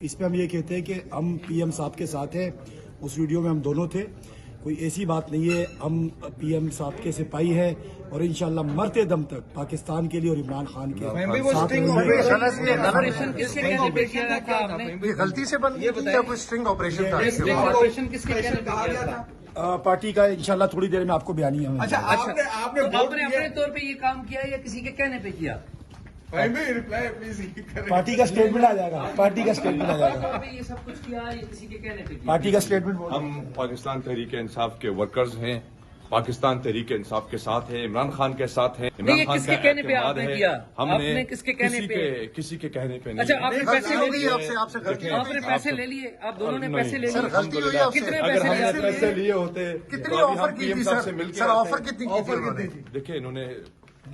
اس پہ ہم یہ کہتے ہیں کہ ہم پی ایم صاحب کے ساتھ ہیں. اس ویڈیو میں ہم دونوں تھے. کوئی ایسی بات نہیں ہے. ہم پی ایم صاحب کے سپاہی ہیں اور انشاءاللہ مرتے دم تک پاکستان کے لیے اور عمران خان کے ساتھ رہیں گے. غلطی سے بن گیا یا کوئی اسٹرنگ آپریشن تھا؟ پارٹی کا انشاءاللہ تھوڑی دیر میں آپ کو بیانیہ ہے. اچھا آپ نے اپنے طور پہ یہ کام کیا یا کسی کے کہنے پہ کیا؟ پارٹی کا اسٹیٹمنٹ آ جائے گا. پارٹی کا اسٹیٹمنٹ آ جائے گا. یہ سب کچھ کیا یا کسی کے کہنے پہ کیا؟ پارٹی کا اسٹیٹمنٹ. ہم پاکستان تحریک انصاف کے ورکرز ہیں. پاکستان تحریک انصاف کے ساتھ ہیں. عمران خان کے ساتھ ہیں. عمران خان کس کے کہنے پہ آپ نے کیا؟ ہم نے کس کے کہنے پہ؟ کسی کے کہنے پہ نہیں. اچھا آپ نے پیسے لے لیے؟ آپ نے پیسے لے لیے؟ آپ دونوں نے پیسے لے لیے؟ کتنے اگر ہم نے پیسے لیے ہوتے کتنی آفر کی تھی سر؟ آفر کتنی تھی؟ دیکھیں انہوں نے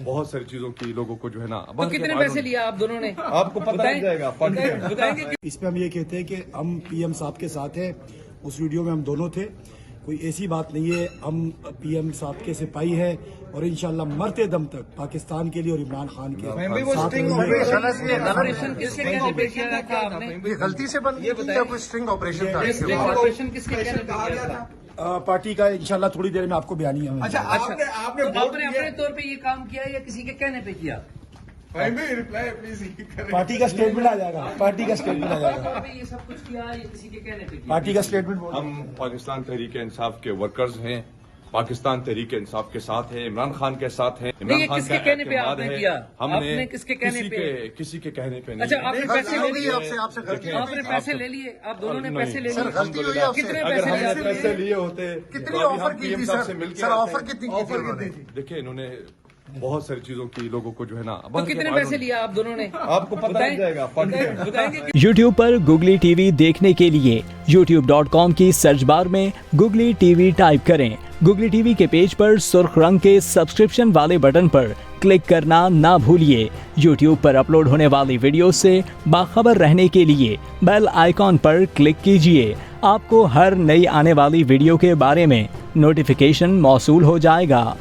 بہت ساری چیزوں کی لوگوں کو جو ہے نا. تو کتنے پیسے لیا آپ دونوں نے؟ آپ کو پتہ لگ جائے گا. بتائیں گے. اس پہ ہم یہ کہتے ہیں کہ ہم پی ایم صاحب کے ساتھ ہیں. اس ویڈیو میں ہم دونوں تھے. کوئی ایسی بات نہیں ہے. ہم پی ایم صاحب کے سپاہی ہیں اور انشاءاللہ مرتے دم تک پاکستان کے لیے اور عمران خان کے ساتھ رہیں گے. غلطی سے بن گیا یا کوئی اسٹرنگ آپریشن تھا؟ پارٹی کا انشاءاللہ تھوڑی دیر میں آپ کو بیانیہ ہے. اچھا آپ نے اپنے طور پہ یہ کام کیا یا کسی کے کہنے پہ کیا؟ پارٹی کا اسٹیٹمنٹ آ جائے گا. پارٹی کا اسٹیٹمنٹ آ جائے گا. یہ سب کچھ کیا یا کسی کے کہنے پہ کیا؟ پارٹی کا اسٹیٹمنٹ. ہم پاکستان تحریک انصاف کے ورکرز ہیں. پاکستان تحریک انصاف کے ساتھ ہیں. عمران خان کے ساتھ ہیں. عمران خان کس کے کہنے پہ آپ نے کیا؟ ہم نے کس کے کہنے پہ؟ کسی کے کہنے پہ نہیں. اچھا آپ نے پیسے لے لیے؟ آپ نے پیسے لے لیے؟ آپ دونوں نے پیسے لے لیے؟ غلطی ہوئی آپ سے. کتنے اگر ہم نے پیسے لیے ہوتے کتنی آفر کی تھی سر؟ آفر کتنی تھی؟ دیکھیں انہوں نے بہت ساری چیزوں کی لوگوں کو جو ہے نا. تو کتنے پیسے لیا آپ دونوں نے؟ آپ کو پتہ لگ جائے گا. بتائیں گے. یوٹیوب پر گوگلی ٹی وی دیکھنے کے لیے youtube.com کی سرچ بار میں گوگلی ٹی وی ٹائپ کریں. گوگلی ٹی وی کے پیج پر سرخ رنگ کے سبسکرپشن والے بٹن پر کلک کرنا نہ بھولیے. یوٹیوب پر اپلوڈ ہونے والی ویڈیو سے باخبر رہنے کے لیے بیل آئیکن پر کلک کیجیے. آپ کو ہر نئی آنے والی ویڈیو کے بارے میں نوٹیفیکیشن موصول ہو جائے گا.